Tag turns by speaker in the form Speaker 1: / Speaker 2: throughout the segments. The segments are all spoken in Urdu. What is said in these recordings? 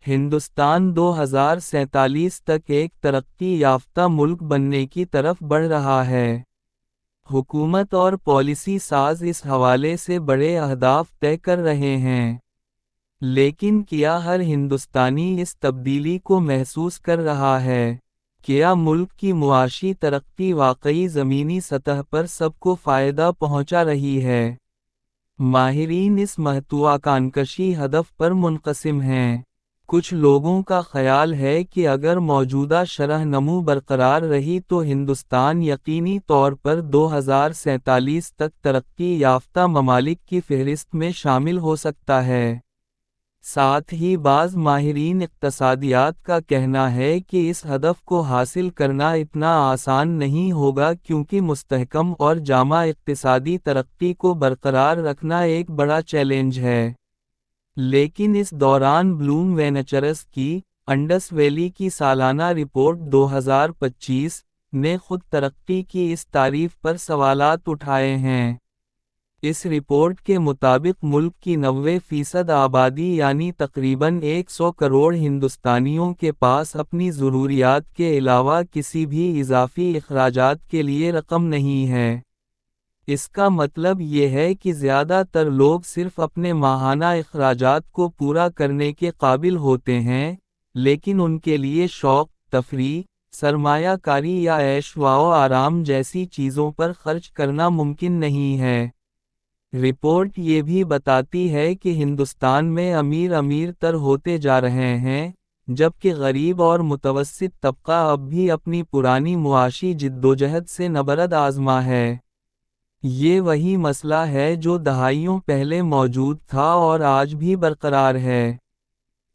Speaker 1: ہندوستان 2047 تک ایک ترقی یافتہ ملک بننے کی طرف بڑھ رہا ہے۔ حکومت اور پالیسی ساز اس حوالے سے بڑے اہداف طے کر رہے ہیں۔ لیکن کیا ہر ہندوستانی اس تبدیلی کو محسوس کر رہا ہے؟ کیا ملک کی معاشی ترقی واقعی زمینی سطح پر سب کو فائدہ پہنچا رہی ہے؟ ماہرین اس مہتواکانکشی ہدف پر منقسم ہیں۔ کچھ لوگوں کا خیال ہے کہ اگر موجودہ شرح نمو برقرار رہی تو ہندوستان یقینی طور پر 2047 تک ترقی یافتہ ممالک کی فہرست میں شامل ہو سکتا ہے۔ ساتھ ہی بعض ماہرین اقتصادیات کا کہنا ہے کہ اس ہدف کو حاصل کرنا اتنا آسان نہیں ہوگا کیونکہ مستحکم اور جامع اقتصادی ترقی کو برقرار رکھنا ایک بڑا چیلنج ہے۔ لیکن اس دوران بلوم وینچرز کی انڈس ویلی کی سالانہ رپورٹ 2025 نے خود ترقی کی اس تعریف پر سوالات اٹھائے ہیں۔ اس رپورٹ کے مطابق ملک کی 90% آبادی یعنی تقریباً 100 کروڑ ہندوستانیوں کے پاس اپنی ضروریات کے علاوہ کسی بھی اضافی اخراجات کے لیے رقم نہیں ہے۔ اس کا مطلب یہ ہے کہ زیادہ تر لوگ صرف اپنے ماہانہ اخراجات کو پورا کرنے کے قابل ہوتے ہیں، لیکن ان کے لیے شوق، تفریح، سرمایہ کاری یا عیش و آرام جیسی چیزوں پر خرچ کرنا ممکن نہیں ہے۔ رپورٹ یہ بھی بتاتی ہے کہ ہندوستان میں امیر تر ہوتے جا رہے ہیں، جبکہ غریب اور متوسط طبقہ اب بھی اپنی پرانی معاشی جدوجہد سے نبرد آزما ہے۔ یہ وہی مسئلہ ہے جو دہائیوں پہلے موجود تھا اور آج بھی برقرار ہے۔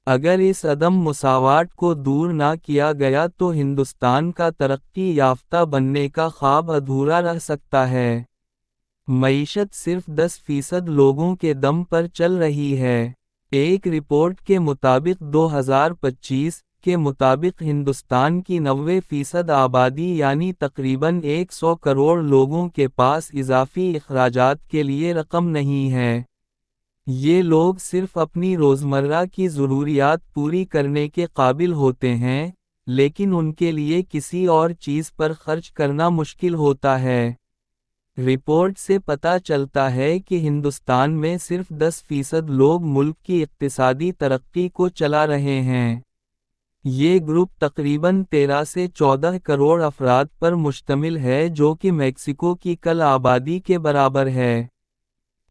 Speaker 1: اگر اس عدم مساوات کو دور نہ کیا گیا تو ہندوستان کا ترقی یافتہ بننے کا خواب ادھورا رہ سکتا ہے۔ معیشت صرف 10% لوگوں کے دم پر چل رہی ہے۔ ایک رپورٹ کے مطابق 2025 کے مطابق ہندوستان کی 90% آبادی یعنی تقریباً 100 کروڑ لوگوں کے پاس اضافی اخراجات کے لیے رقم نہیں ہے۔ یہ لوگ صرف اپنی روزمرہ کی ضروریات پوری کرنے کے قابل ہوتے ہیں، لیکن ان کے لیے کسی اور چیز پر خرچ کرنا مشکل ہوتا ہے۔ رپورٹ سے پتہ چلتا ہے کہ ہندوستان میں صرف 10% لوگ ملک کی اقتصادی ترقی کو چلا رہے ہیں۔ یہ گروپ تقریباً 13 سے 14 کروڑ افراد پر مشتمل ہے جو کہ میکسیکو کی کل آبادی کے برابر ہے۔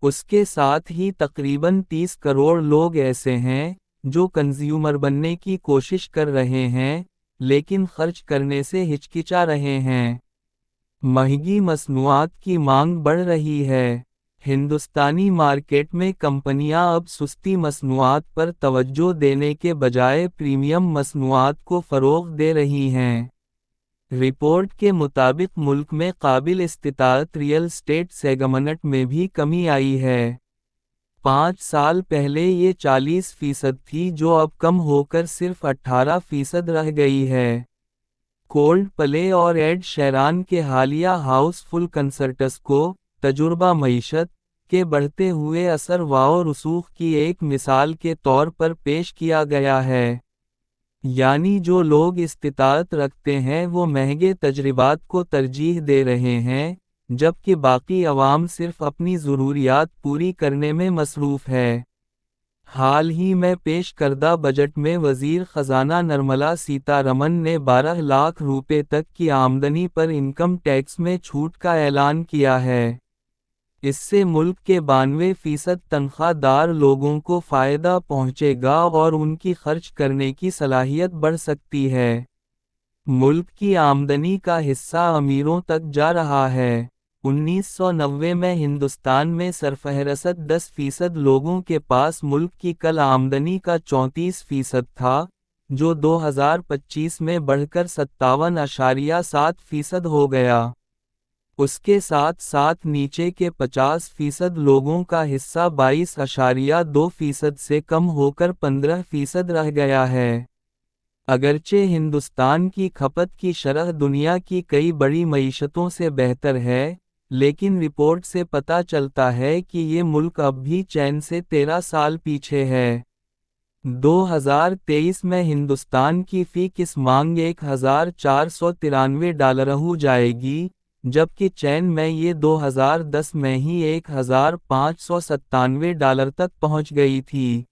Speaker 1: اس کے ساتھ ہی تقریباً 30 کروڑ لوگ ایسے ہیں جو کنزیومر بننے کی کوشش کر رہے ہیں، لیکن خرچ کرنے سے ہچکچا رہے ہیں۔ مہنگی مصنوعات کی مانگ بڑھ رہی ہے۔ ہندوستانی مارکیٹ میں کمپنیاں اب سستی مصنوعات پر توجہ دینے کے بجائے پریمیم مصنوعات کو فروغ دے رہی ہیں۔ رپورٹ کے مطابق ملک میں قابل استطاعت ریئل اسٹیٹ سیگمنٹ میں بھی کمی آئی ہے۔ 5 سال پہلے یہ 40% تھی جو اب کم ہو کر صرف 18% رہ گئی ہے۔ کولڈ پلے اور ایڈ شیران کے حالیہ ہاؤس فل کنسرٹس کو تجربہ معیشت کے بڑھتے ہوئے اثر و رسوخ کی ایک مثال کے طور پر پیش کیا گیا ہے۔ یعنی جو لوگ استطاعت رکھتے ہیں وہ مہنگے تجربات کو ترجیح دے رہے ہیں، جبکہ باقی عوام صرف اپنی ضروریات پوری کرنے میں مصروف ہے۔ حال ہی میں پیش کردہ بجٹ میں وزیر خزانہ نرملا سیتا رمن نے 12 لاکھ روپے تک کی آمدنی پر انکم ٹیکس میں چھوٹ کا اعلان کیا ہے۔ اس سے ملک کے 92% تنخواہ دار لوگوں کو فائدہ پہنچے گا اور ان کی خرچ کرنے کی صلاحیت بڑھ سکتی ہے۔ ملک کی آمدنی کا حصہ امیروں تک جا رہا ہے۔ 1990 میں ہندوستان میں سرفہرست 10% لوگوں کے پاس ملک کی کل آمدنی کا 34% تھا، جو 2025 میں بڑھ کر 57.7% ہو گیا۔ اس کے ساتھ ساتھ نیچے کے 50% لوگوں کا حصہ 22.2% سے کم ہو کر 15% رہ گیا ہے۔ اگرچہ ہندوستان کی کھپت کی شرح دنیا کی کئی بڑی معیشتوں سے بہتر ہے، لیکن رپورٹ سے پتہ چلتا ہے کہ یہ ملک اب بھی چین سے 13 سال پیچھے ہے۔ 2023 میں ہندوستان کی فی کس مانگ $1493 ہو جائے گی، جبکہ چین میں یہ 2010 میں ہی $1597 تک پہنچ گئی تھی۔